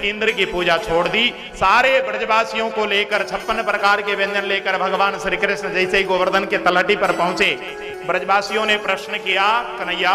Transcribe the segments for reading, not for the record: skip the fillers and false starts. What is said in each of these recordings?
इंद्र की पूजा छोड़ दी, सारे ब्रजवासियों को लेकर 56 प्रकार के व्यंजन लेकर भगवान श्री कृष्ण जैसे ही गोवर्धन के तलहटी पर पहुंचे, ब्रजवासियों ने प्रश्न किया, कन्हैया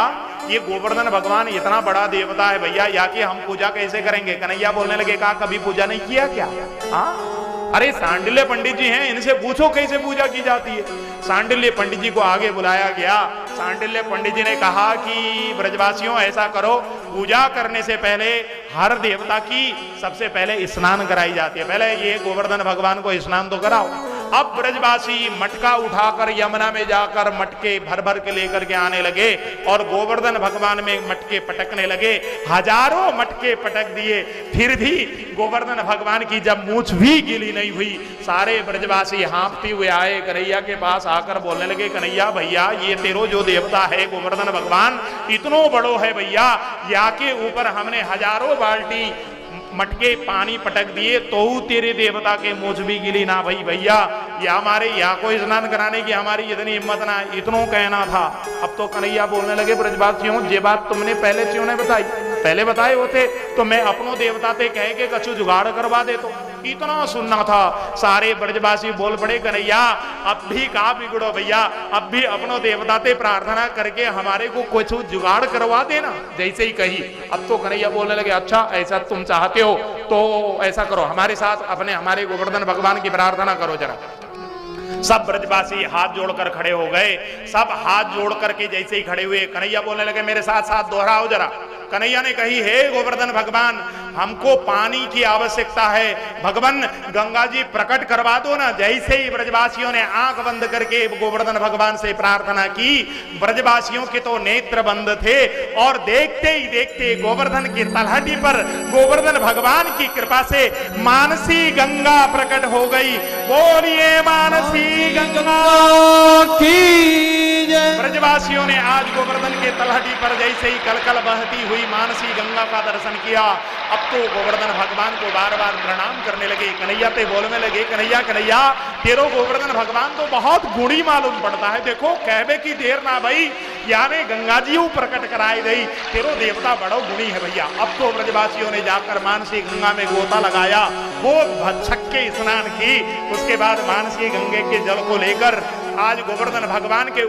ये गोवर्धन भगवान इतना बड़ा देवता है भैया, या कि हम पूजा कैसे करेंगे? कन्हैया बोलने लगे, कहा कभी पूजा नहीं किया क्या? हाँ, अरे सांडिल्य पंडित जी हैं, इनसे पूछो कैसे पूजा की जाती है। सांडिल्य पंडित जी को आगे बुलाया गया। सांडिल्य पंडित जी ने कहा कि ब्रजवासियों ऐसा करो, पूजा करने से पहले हर देवता की सबसे पहले स्नान कराई जाती है, पहले ये गोवर्धन भगवान को स्नान तो कराओ। अब ब्रजवासी मटका उठाकर यमुना में जाकर मटके भर भर के लेकर के आने लगे और गोवर्धन भगवान में मटके पटकने लगे। हजारों मटके पटक दिए, फिर भी गोवर्धन भगवान की जब मूछ भी गीली नहीं हुई, सारे ब्रजवासी हाँफते हुए आए कन्हैया के पास, आकर बोलने लगे, कन्हैया भैया ये तेरो जो देवता है गोवर्धन भगवान इतनो बड़ो है भैया, या के ऊपर हमने हजारों बाल्टी मटके पानी पटक दिए तो तेरे देवता के मूछ भी गिली ना भाई भैया, या हमारे या को स्नान कराने की हमारी इतनी हिम्मत ना, इतनों कहना था। अब तो कन्हैया बोलने लगे, ब्रजवासियों ये बात तुमने पहले क्यों नहीं बताई? पहले बताए होते तो मैं अपनों देवता ते कह के कछु जुगाड़ करवा दे, तो इतना सुनना था। सारे ब्रजवासी बोल पड़े, कन्हैया अब भी कहा बिगड़ो भैया, अब भी अपनों देवता ते प्रार्थना करके हमारे को कुछ जुगाड़ करवा देना, जैसे ही कही। अब तो कन्हैया बोलने लगे, अच्छा ऐसा तुम चाहते हो तो ऐसा करो, हमारे साथ हमारे गोवर्धन भगवान की प्रार्थना करो जरा। सब ब्रजवासी हाथ जोड़कर खड़े हो गए। सब हाथ जोड़ करके जैसे ही खड़े हुए, कन्हैया बोलने लगे, मेरे साथ साथ दोहराओ जरा। कन्हैया ने कही, हे गोवर्धन भगवान हमको पानी की आवश्यकता है, भगवान गंगा जी प्रकट करवा दो ना। जैसे ही ब्रजवासियों ने आंख बंद करके गोवर्धन भगवान से प्रार्थना की, ब्रजवासियों के तो नेत्र बंद थे और देखते ही देखते गोवर्धन की तलहटी पर गोवर्धन भगवान की कृपा से मानसी गंगा प्रकट हो गई। बोलिए मानसी गंगा की जय। ब्रजवासियों ने आज गोवर्धन के तलहटी पर जैसे ही कलकल बहती हुई मानसी गंगा का दर्शन किया, अब तो गोवर्धन भगवान को बार बार प्रणाम करने लगे। कन्हैया पे बोलने लगे, कन्हैया कन्हैया तेरो गोवर्धन भगवान तो बहुत गुणी मालूम पड़ता है, देखो कहवे की देर ना भाई, यानी गंगा जी प्रकट कराई गई, तेरो देवता बड़ो गुणी है भैया। अब तो ब्रजवासियों ने जाकर मानसी गंगा में गोता लगाया, वो छक्के स्नान की, उसके बाद मानसी गंगे के जल को लेकर आज गोवर्धन भगवान के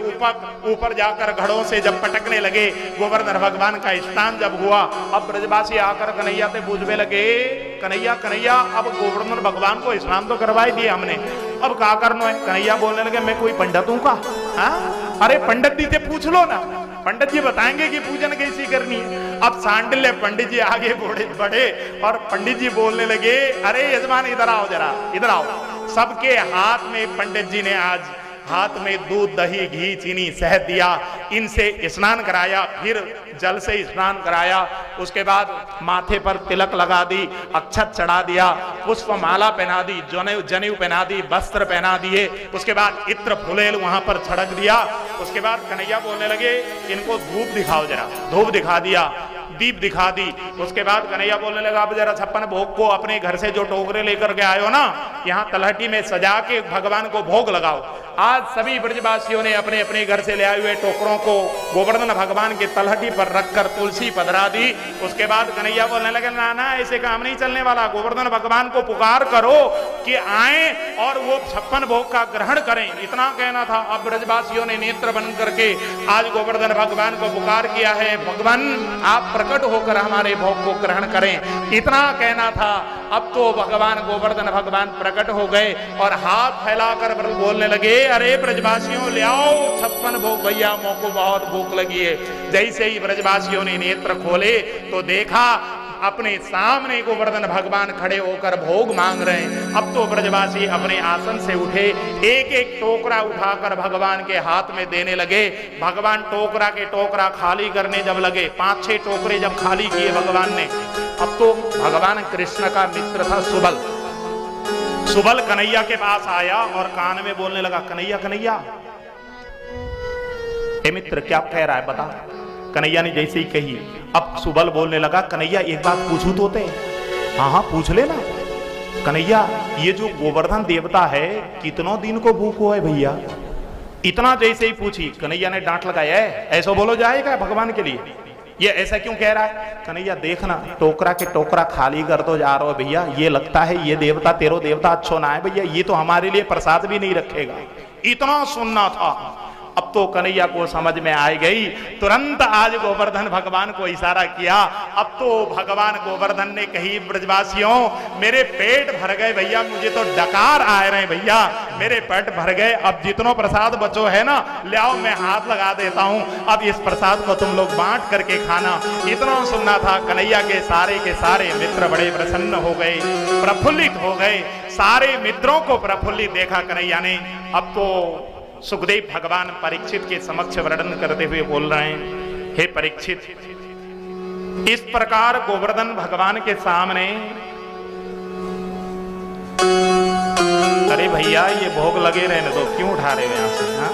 ऊपर जाकर घड़ों से जब पटकने लगे, गोवर्धन भगवान का स्नान जब हुआ, अब ब्रजवासी आकर कन्हैया से पूछने लगे, कन्हैया कन्हैया अब गोवर्धन भगवान को स्नान तो करवाई दिए हमने, अब क्या करना है? कन्हैया बोलने लगे, मैं कोई पंडित हूं का? हाँ, अरे पंडित जी से पूछ लो ना, पंडित जी बताएंगे कि पूजन कैसी करनी है। अब सांडिल्य पंडित जी आगे बढ़े और पंडित जी बोलने लगे, अरे यजमान इधर आओ जरा, इधर आओ। सबके हाथ में पंडित जी ने आज हाथ में दूध दही घी चीनी शहद दिया, इनसे स्नान कराया, फिर जल से स्नान कराया, उसके बाद माथे पर तिलक लगा दी, अक्षत चढ़ा दिया, पुष्प माला पहना दी, जनेऊ पहना दी, वस्त्र पहना दिए, उसके बाद इत्र फुलेल वहां पर छिड़क दिया। उसके बाद कन्हैया बोलने लगे, इनको धूप दिखाओ जरा, धूप दिखा दिया, दीप दिखा दी। उसके बाद कन्हैया बोलने लगा, अब जरा 56 भोग को अपने घर से जो टोकरे लेकर के आयो ना, यहाँ तलहटी में सजा के भगवान को भोग लगाओ। आज सभी ब्रजवासियों ने अपने अपने घर से ले आए हुए टोकरों को गोवर्धन भगवान के तलहटी पर रखकर तुलसी पधरा दी। उसके बाद कन्हैया बोलने लगे, ना ना ऐसे काम नहीं चलने वाला, गोवर्धन भगवान को पुकार करो कि आए और वो 56 भोग का ग्रहण करें, इतना कहना था। अब ब्रजवासियों ने नेत्र बंद करके आज गोवर्धन भगवान को पुकार किया है, भगवान आप प्रकट होकर हमारे भोग को ग्रहण करें, इतना कहना था। अब तो भगवान गोवर्धन भगवान प्रकट हो गए और हाथ फैलाकर बोलने लगे, अरे ब्रजवासियों ले आओ 56 भोग भैया, मोको बहुत भूख लगी है। जैसे ही ब्रजवासियों ने नेत्र खोले तो देखा अपने सामने गोवर्धन भगवान खड़े होकर भोग मांग रहे हैं। अब तो ब्रजवासी अपने आसन से उठे, एक एक टोकरा उठाकर भगवान के हाथ में देने लगे। भगवान टोकरा के टोकरा खाली करने जब लगे, 5-6 टोकरे जब खाली किए भगवान ने, अब तो भगवान कृष्ण का मित्र था सुबल। सुबल कन्हैया के पास आया और कान में बोलने लगा, कन्हैया कन्हैया हे मित्र क्या कह रहा है बता। कन्हैया ने जैसे ही कही, अब सुबल बोलने लगा, कन्हैया एक बात पूछूं तो ते? हाँ हाँ पूछ लेना। कन्हैया ये जो गोवर्धन देवता है कितनों दिन को भूखो है भैया? इतना जैसे ही पूछी, कन्हैया ने डांट लगाया, ऐसा बोलो जाएगा भगवान के लिए? ये ऐसा क्यों कह रहा है? कन्हैया देखना टोकरा के टोकरा खाली कर दो जा रहे हो भैया, ये लगता है ये देवता तेरो देवता अच्छो ना है भैया, ये तो हमारे लिए प्रसाद भी नहीं रखेगा। इतना सुनना था। अब तो कन्हैया को समझ में आ गई, तुरंत आज गोवर्धन भगवान को इशारा किया। अब तो भगवान गोवर्धन ने कही ब्रजवासियों मेरे पेट भर गए भैया, मुझे तो डकार आ रहे हैं भैया, मेरे पेट भर गए। अब जितनो प्रसाद बचो है ना ले आओ, मैं हाथ लगा देता हूं, अब इस प्रसाद को तुम लोग बांट करके खाना। इतना सुनना था। कन्हैया के सारे मित्र बड़े प्रसन्न हो गए, प्रफुल्लित हो गए। सारे मित्रों को प्रफुल्लित देखा कन्हैया ने। अब तो सुखदेव भगवान परीक्षित के समक्ष वर्णन करते हुए बोल रहे हैं, हे परीक्षित, इस प्रकार गोवर्धन भगवान के सामने, अरे भैया ये भोग लगे रहने दो, क्यों उठा रहे हो यहां से? हाँ,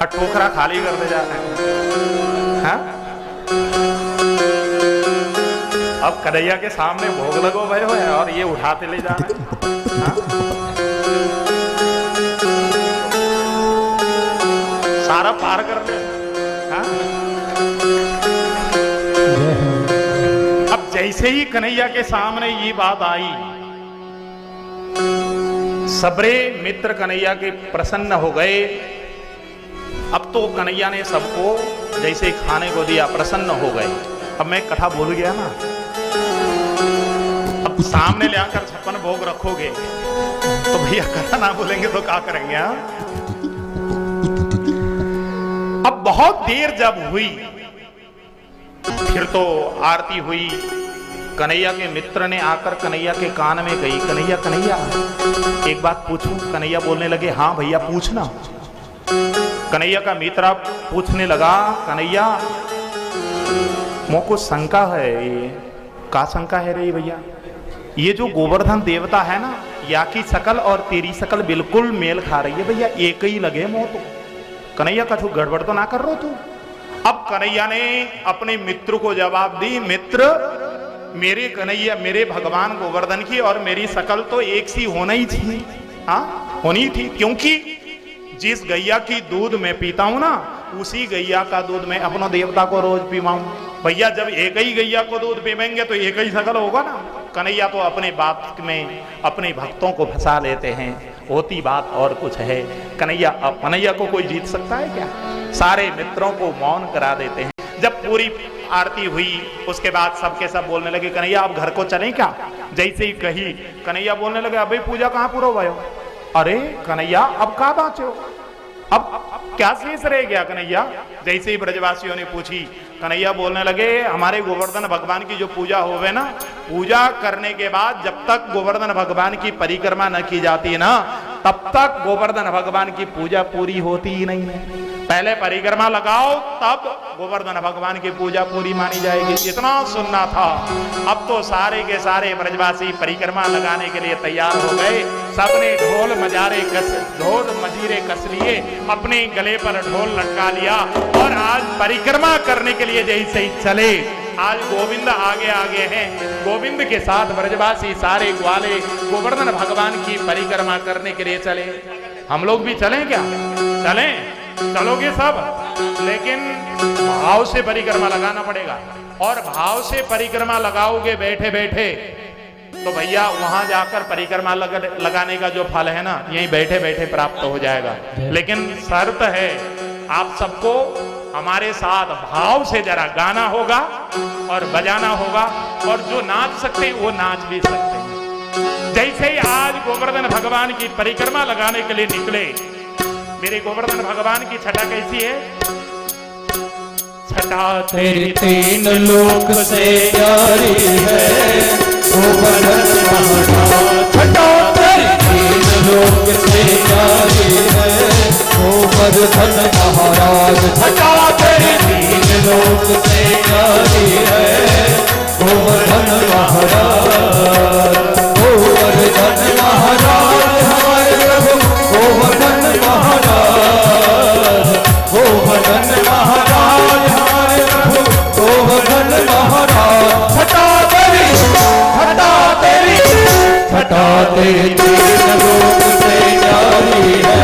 टोकरा खाली कर दे जा रहे हैं। हाँ? अब कन्हैया के सामने भोग लगो भय हो और ये उठाते ले जा रहे हैं। हाँ? सारा पार कर ले। हाँ? अब जैसे ही कन्हैया के सामने ये बात आई, सबरे मित्र कन्हैया के प्रसन्न हो गए। अब तो कन्हैया ने सबको जैसे खाने को दिया, प्रसन्न हो गए। अब मैं कथा भूल गया ना, अब सामने ले आकर 56 भोग रखोगे तो भैया कथा ना बोलेंगे तो क्या करेंगे? हाँ? अब बहुत देर जब हुई, फिर तो आरती हुई। कन्हैया के मित्र ने आकर कन्हैया के कान में गई, कन्हैया कन्हैया एक बात पूछूं? कन्हैया बोलने लगे, हाँ भैया पूछना। कन्हैया का मित्र पूछने लगा, कन्हैया मोको शंका है। ये का शंका है रे भैया? ये जो गोवर्धन देवता है ना, या की शकल और तेरी शकल बिल्कुल मेल खा रही है भैया, एक ही लगे मोह तो। कन्हैया का गड़बड़ तो ना कर रो तू? अब कन्हैया ने अपने मित्र को जवाब दी, मित्र मेरे कन्हैया, मेरे भगवान गोवर्धन की और मेरी शकल तो एक सी होना ही थी। हाँ होनी थी, क्योंकि जिस गैया की दूध मैं पीता हूं ना, उसी गैया का दूध मैं अपना देवता को रोज पीवाऊं। भैया जब एक ही गैया को दूध पीवेंगे तो एक ही शकल होगा ना। कन्हैया तो अपने बात में अपने भक्तों को फंसा लेते हैं, होती बात और कुछ है। कन्हैया को कोई जीत सकता है क्या? सारे मित्रों को मौन करा देते हैं। जब पूरी आरती हुई उसके बाद सबके सब बोलने लगे, कन्हैया अब घर को चलें क्या? जैसे ही कही कन्हैया बोलने लगे, अबे पूजा कहाँ पूरा हुआ? अरे कन्हैया अब कहाँ पहुंचे हो? अब क्या शेष रह गया कन्हैया? जैसे ही ब्रजवासियों ने पूछी, कन्हैया बोलने लगे, हमारे गोवर्धन भगवान की जो पूजा होवे ना, पूजा करने के बाद जब तक गोवर्धन भगवान की परिक्रमा न की जाती ना, तब तक गोवर्धन भगवान की पूजा पूरी होती ही नहीं है। पहले परिक्रमा लगाओ तब गोवर्धन भगवान की पूजा पूरी मानी जाएगी। इतना सुनना था। अब तो सारे के सारे ब्रजवासी परिक्रमा लगाने के लिए तैयार हो गए। सबने ढोल मजीरे कस लिए, अपने गले पर ढोल लटका लिया और आज परिक्रमा करने के लिए जैसे ही चले। आज गोविंद आगे आगे हैं, गोविंद के साथ ब्रजवासी सारे ग्वाले गोवर्धन भगवान की परिक्रमा करने के लिए चले। हम लोग भी चलें क्या? चलें? चलोगे सब, लेकिन भाव से परिक्रमा लगाना पड़ेगा। और भाव से परिक्रमा लगाओगे बैठे बैठे तो भैया वहां जाकर परिक्रमा लगाने का जो फल है ना, यहीं बैठे बैठे प्राप्त हो जाएगा। लेकिन शर्त है, आप सबको हमारे साथ भाव से जरा गाना होगा और बजाना होगा, और जो नाच सकते हैं वो नाच भी सकते हैं। जैसे ही आज गोवर्धन भगवान की परिक्रमा लगाने के लिए निकले, मेरे गोवर्धन भगवान की छटा कैसी है? छटा तेरी तीन लोक से प्यारी है गोवर्धन महाराज। छटा तेरी तीन लोक से प्यारी है गोवर्धन महाराज। छटा तेरी तीन लोक से प्यारी है गोवर्धन महाराज। गोवर्धन महाराज हमारे प्रभु गोवर्धन महाराज। गोवर्धन महाराज हमारे प्रभु गोवर्धन महाराज। छटा तेरी तीन लोक से प्यारी है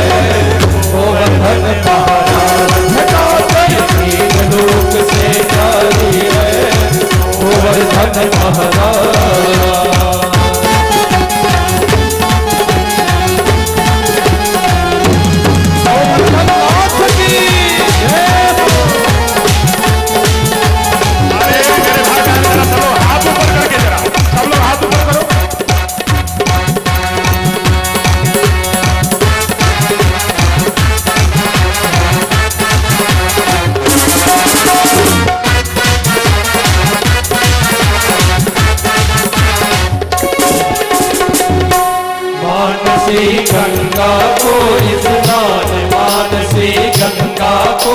गोवर्धन महाराज। छटा तेरी तीन लोक से अरे मेरे भाई बहन जरा सब लोग हाथ ऊपर करके जरा सब लोग हाथ ऊपर करो। मानसी गंगा को स्नान, मानसी गंगा को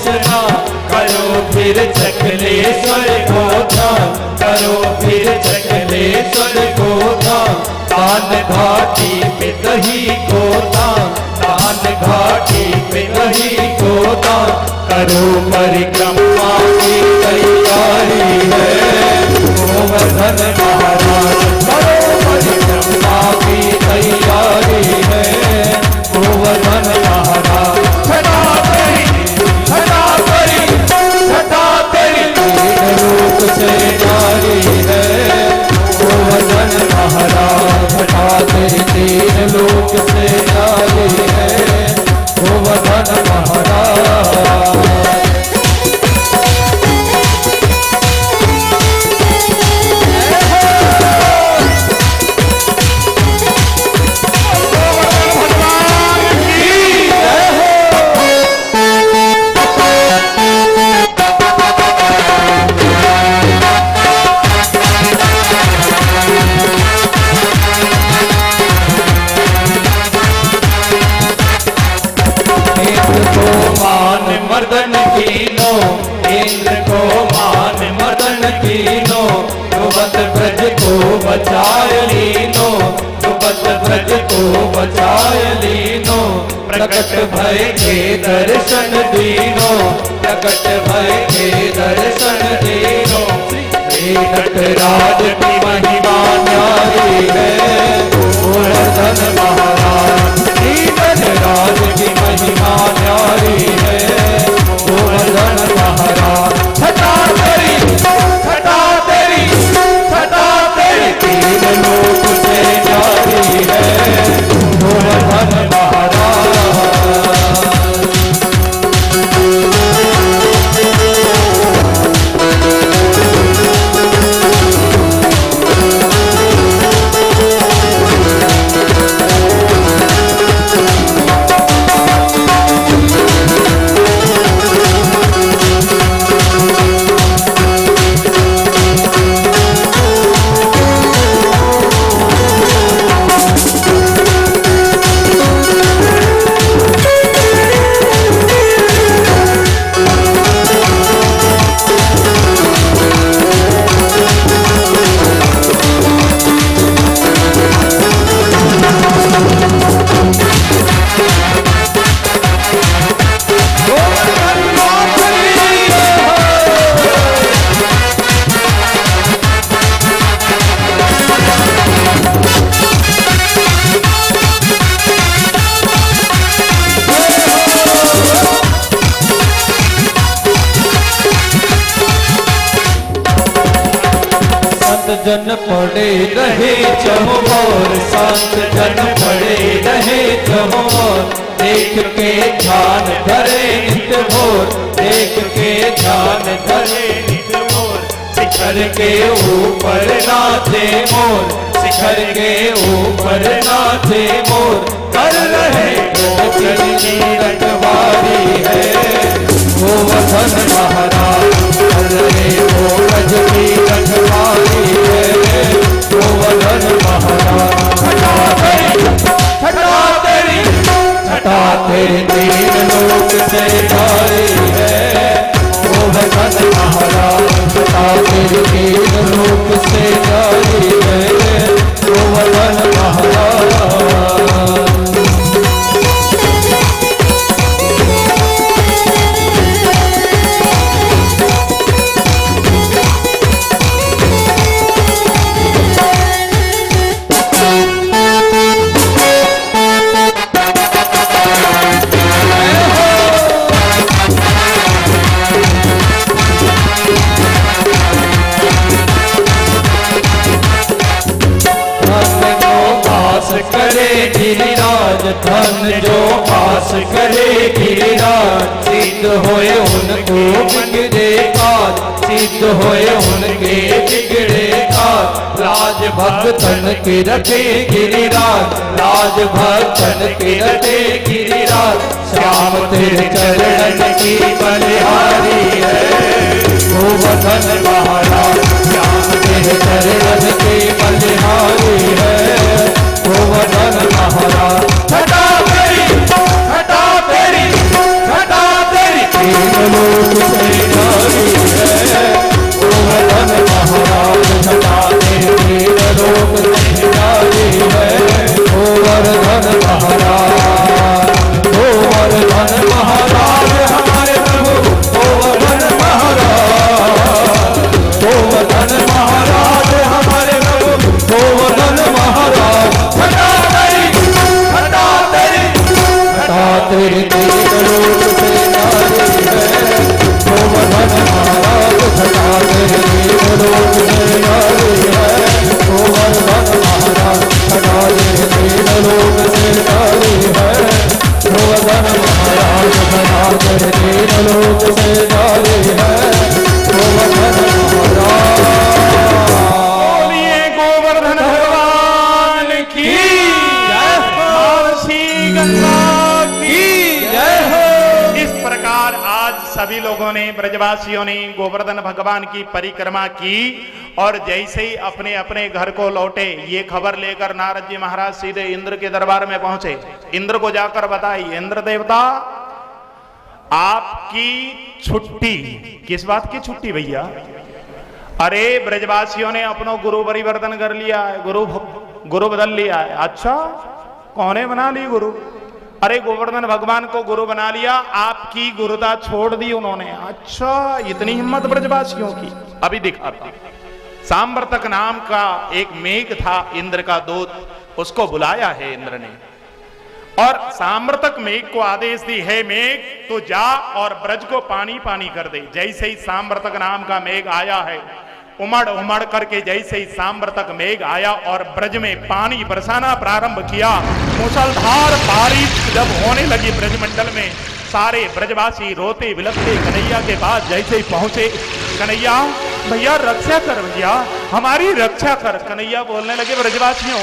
स्नान, करो फिर चकलेश्वर को ध्यान, करो फिर चकलेश्वर को ध्यान, तान घाटी पे दही को दान, तान घाटी पे दही को दान, करो परिक्रमा की तैयारी है गोवर्धन महाराज, करो परिक्रमा की तैयारी है गोवर्धन महाराज। छठा तेरी तीन लोक से जारी है गोवर्धन महाराज, छठा तेरी तीन लोक से जारी है गोवर्धन महाराज। मर्दन कीनो, इंद्र को मान मर्दन कीनो, ध्रुवत ब्रज को बचाए लीनो, ध्रुवत ब्रज को बचाए लीनो, प्रकट भय के दर्शन दीनो, प्रकट भय के दर्शन दीनो, श्री नटराज की महिमा न्यारी है गोवर्धन महाराज, श्री नटराज की महिमा न्यारी है गोवर्धन महाराज। छठा तेरी तीन लोक से जारी है गोवर्धन महाराज। जन पड़े रहे चहुओर, संत जन पड़े रहे चहुओर, देख के ध्यान धरे नित्य भोर, देख के ध्यान धरे नित्य भोर, शिखर के ऊपर नाचे मोर, शिखर के ऊपर नाचे मोर, कर रहे गोपिन की रखवारी है गोवर्धन महाराज, कर रहे गोरज की रखवारी है गोवर्धन महाराज। छठा तेरी तीन लोक से जारी है गोवर्धन महाराज, छठा तेरी तीन लोक से जारी है गोवर्धन महाराज। धन जो आस करे गिरिराज सिद्ध होए उनको बिगड़े काज सिद्ध होए उनके बिगड़े काज राज भक्तन के रखे गिरिराज राज भक्तन के रखे गिरिराज श्याम तेरे चरणन की बलिहारी है गोवर्धन महाराज श्याम तेरे चरणन की बलिहारी है गोवर्धन महाराज छटा तेरी तीन लोक से न्यारी है गोवर्धन महाराज छटा तेरी तीन लोक से न्यारी है गोवर्धन महाराज हमारे प्रभु गोवर्धन महाराज गोवर्धन महाराज हमारे प्रभु गोवर्धन महाराज छटा तेरी तीन लोक से न्यारी है गोवर्धन महाराज छटा तेरी तीन लोक से न्यारी है गोवर्धन महाराज छटा तेरी तीन लोक से न्यारी है गोवर्धन महाराज छटा तेरी तीन लोक से न्यारी है गोवर्धन महाराज बोलिए गोवर्धन भगवान की जय हो श्री गंगा की जय हो। इस प्रकार आज सभी लोगों ने ब्रजवासियों ने गोवर्धन भगवान की परिक्रमा की और जैसे ही अपने अपने घर को लौटे ये खबर लेकर नारद जी महाराज सीधे इंद्र के दरबार में पहुंचे। इंद्र को जाकर बताई इंद्र देवता आपकी छुट्टी। किस बात की छुट्टी भैया? अरे ब्रजवासियों ने अपना गुरु परिवर्तन कर लिया है, गुरु बदल लिया है। अच्छा कौने बना ली गुरु? अरे गोवर्धन भगवान को गुरु बना लिया, आपकी गुरुता छोड़ दी उन्होंने। अच्छा इतनी हिम्मत ब्रजवासियों की। अभी दिखाता। सांवर्तक नाम का एक मेघ था इंद्र का दूत, उसको बुलाया है इंद्र ने और सांवर्तक मेघ को आदेश दी है मेघ तो जा और ब्रज को पानी पानी कर दे। जैसे ही सांवर्तक नाम का मेघ आया है उमड़ उमड़ करके जैसे ही सांवर्तक मेघ आया और ब्रज में पानी बरसाना प्रारंभ किया। मूसलधार बारिश जब होने लगी ब्रजमंडल में सारे ब्रजवासी रोते बिलखते कन्हैया के पास जैसे ही पहुंचे, कन्हैया भैया रक्षा कर, भैया हमारी रक्षा कर। कन्हैया बोलने लगे ब्रजवासियों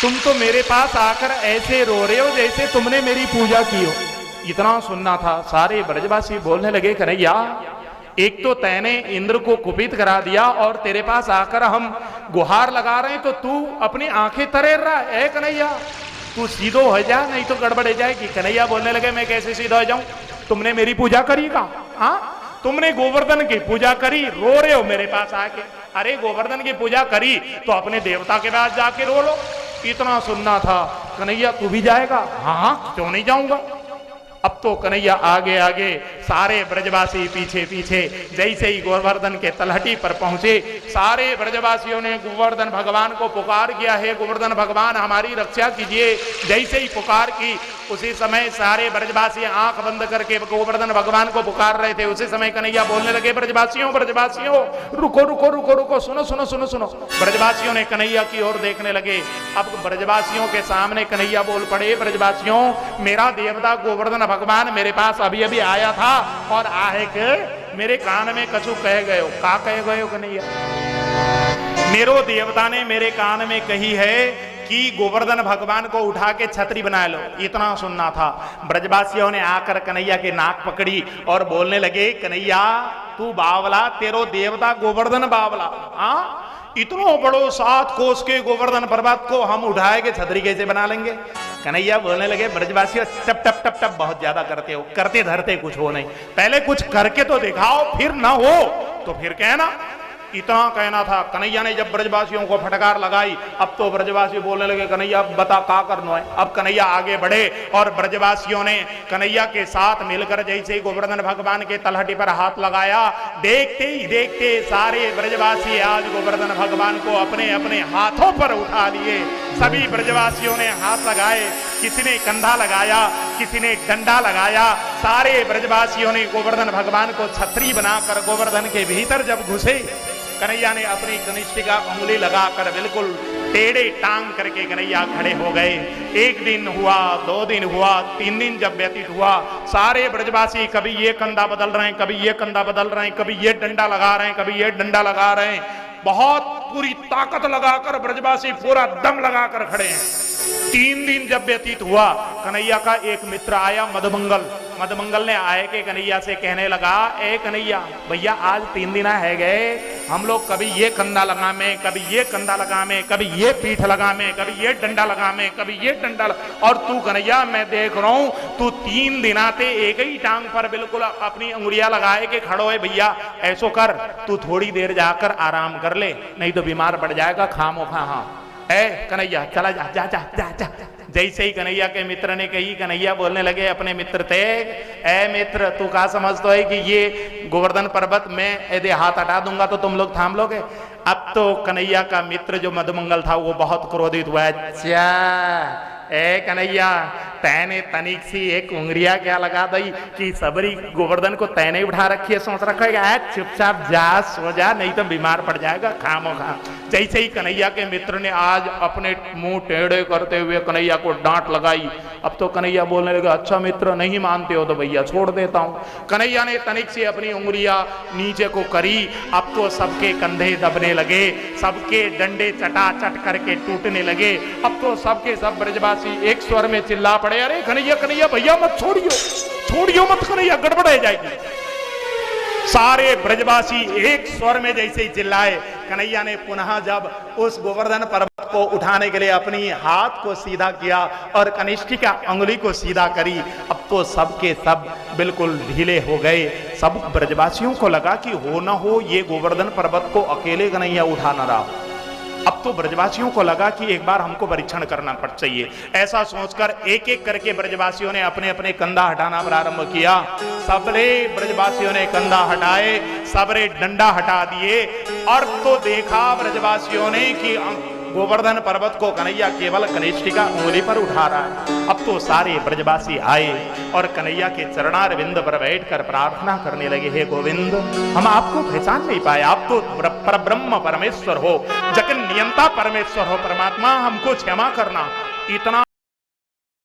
तुम तो मेरे पास आकर ऐसे रो रहे हो जैसे तुमने मेरी पूजा की हो। इतना सुनना था। सारे ब्रजवासी बोलने लगे कन्हैया एक तो तैने इंद्र को कुपित करा दिया और तेरे पास आकर हम गुहार लगा रहे हैं तो तू अपनी आंखें तरेर रहा है। कन्हैया तू सीधो हो जा नहीं तो गड़बड़ हो जाएगी। कन्हैया बोलने लगे मैं कैसे सीधा हो जाऊं? तुमने मेरी पूजा करी का? हाँ तुमने गोवर्धन की पूजा करी, रो रहे हो मेरे पास आके। अरे गोवर्धन की पूजा करी तो अपने देवता के पास जाके रो लो। इतना सुनना था। कन्हैया तू भी जाएगा? हाँ क्यों नहीं जाऊंगा। अब तो कन्हैया आगे आगे सारे ब्रजवासी पीछे पीछे। जैसे ही गोवर्धन के तलहटी पर पहुंचे सारे ब्रजवासियों ने गोवर्धन भगवान को पुकार किया है गोवर्धन भगवान हमारी रक्षा कीजिए। जैसे ही पुकार की उसी समय सारे ब्रजवासी आंख बंद करके गोवर्धन भगवान को पुकार रहे थे। उसी समय कन्हैया बोलने लगे ब्रजवासियों ब्रजवासियों रुको रुको रुको रुको सुनो सुनो सुनो सुनो। ब्रजवासियों ने कन्हैया की ओर देखने लगे। अब ब्रजवासियों के सामने कन्हैया बोल पड़े ब्रजवासियों मेरा देवता गोवर्धन भगवान मेरे पास अभी अभी आया था और आहे के मेरे कान में कछु कह गए हो। का कह गए हो कन्हैया? मेरो देवता ने मेरे कान में कही है कि गोवर्धन भगवान को उठा के छतरी बना लो। इतना सुनना था। ब्रजवासियों ने आकर कन्हैया के नाक पकड़ी और बोलने लगे कन्हैया तू बावला तेरो देवता गोवर्धन बावला। हाँ इतनो बड़ो 7 कोस के गोवर्धन पर्वत को हम उठाए के छतरी कैसे बना लेंगे? कन्हैया बोलने लगे ब्रजवासियों टप टप टप टप बहुत ज्यादा करते हो, करते धरते कुछ हो नहीं, पहले कुछ करके तो दिखाओ, फिर ना हो तो फिर कहना। इतना कहना था। कन्हैया ने जब ब्रजवासियों को फटकार लगाई अब तो ब्रजवासी बोलने लगे कन्हैया बता का करना है। अब कन्हैया आगे बढ़े और ब्रजवासियों ने कन्हैया के साथ मिलकर जैसे ही गोवर्धन भगवान के तलहटी पर हाथ लगाया देखते ही देखते सारे ब्रजवासी आज गोवर्धन भगवान को अपने अपने हाथों पर उठा लिए। सभी ब्रजवासियों ने हाथ लगाए, किसी ने कंधा लगाया, किसी ने डंडा लगाया। सारे ब्रजवासियों ने गोवर्धन भगवान को छतरी बनाकर गोवर्धन के भीतर जब घुसे कन्हैया ने अपनी कनिष्ठिका उंगली लगाकर बिल्कुल टेढ़े टांग करके कन्हैया खड़े हो गए। एक दिन हुआ, 2 दिन हुआ, 3 दिन जब व्यतीत हुआ, सारे ब्रजवासी कभी ये कंधा बदल रहे हैं, कभी ये कंधा बदल रहे हैं, कभी ये डंडा लगा रहे हैं, कभी ये डंडा लगा रहे हैं। बहुत पूरी ताकत लगाकर ब्रजवासी पूरा दम लगाकर खड़े हैं। 3 दिन जब व्यतीत हुआ, कन्हैया का एक मित्र आया, मधुमंगल। मधुमंगल ने आए के कन्हैया से कहने लगा, ए कन्हैया भैया आज 3 दिन है गए, हम लोग कभी ये कंधा लगा में, कभी ये कंधा लगा में, कभी ये पीठ लगा में, कभी ये डंडा लगा में, कभी ये डंडा और तू कन्हैया मैं देख रहा हूं तू 3 दिन आते एक ही टांग पर बिल्कुल अपनी अंगुलियां लगाए के खड़ो है। भैया ऐसो कर, तू थोड़ी देर जाकर आराम कर ले, नहीं तो बीमार पड़ जाएगा खामो खा। हाँ ए कन्हैया चला जा जा जा जा जा। जैसे ही कन्हैया के मित्र ने कही, कन्हैया बोलने लगे अपने मित्र थे, ए मित्र तू क्या समझते हो कि ये गोवर्धन पर्वत में यदि हाथ हटा दूंगा तो तुम लोग थाम लोगे? अब तो कन्हैया का मित्र जो मधुमंगल था वो बहुत क्रोधित हुआ। अच्छा ए कन्हैया तैने तनिक सी एक उंगलियां क्या लगा दी कि सबरी गोवर्धन को तैने उठा रखी है, सोच रखा है चुपचाप जा सो जा, नहीं तो बीमार पड़ जाएगा खामो खा। जैसे ही कन्हैया के मित्र ने आज अपने मुंह टेढ़े करते हुए कन्हैया को डांट लगाई, अब तो कन्हैया बोलने लगा, अच्छा मित्र नहीं मानते हो तो भैया छोड़ देता हूं। कन्हैया ने तनिक से अपनी उंगलियां नीचे को करी, अब तो सबके कंधे दबने लगे, सबके डंडे चटाचट करके टूटने लगे। अब तो सबके सब ब्रजवासी एक स्वर में चिल्ला पड़े, अरे कन्हैया कन्हैया भैया मत छोड़ियो, छोड़ियो मत कन्हैया, गड़बड़ हो जाएगी। सारे ब्रजवासी एक स्वर में जैसे ही चिल्लाए, कन्हैया ने पुनः जब उस गोवर्धन पर्वत को उठाने के लिए अपनी हाथ को सीधा किया और कनिष्ठिका अंगुली को सीधा करी, अब तो सबके सब बिल्कुल ढीले हो गए। सब ब्रजवासियों को लगा कि हो ना हो ये गोवर्धन पर्वत को अकेले कन्हैया उठा न रहा। अब तो ब्रजवासियों को लगा कि एक बार हमको परीक्षण करना पड़ चाहिए। ऐसा सोचकर एक एक करके ब्रजवासियों ने अपने अपने कंधा हटाना प्रारंभ किया। सबरे ब्रजवासियों ने कंधा हटाए, सबरे डंडा हटा दिए और तो देखा ब्रजवासियों ने कि गोवर्धन पर्वत को कन्हैया केवल कनिष्ठिका उंगली पर उठा रहा है। अब तो सारे ब्रजवासी आए और कन्हैया के चरणारविंद पर बैठकर प्रार्थना करने लगे, हे गोविंद हम आपको पहचान नहीं पाए, आप तो परब्रह्म परमेश्वर हो, जगन नियंता परमेश्वर हो, परमात्मा हमको क्षमा करना। इतना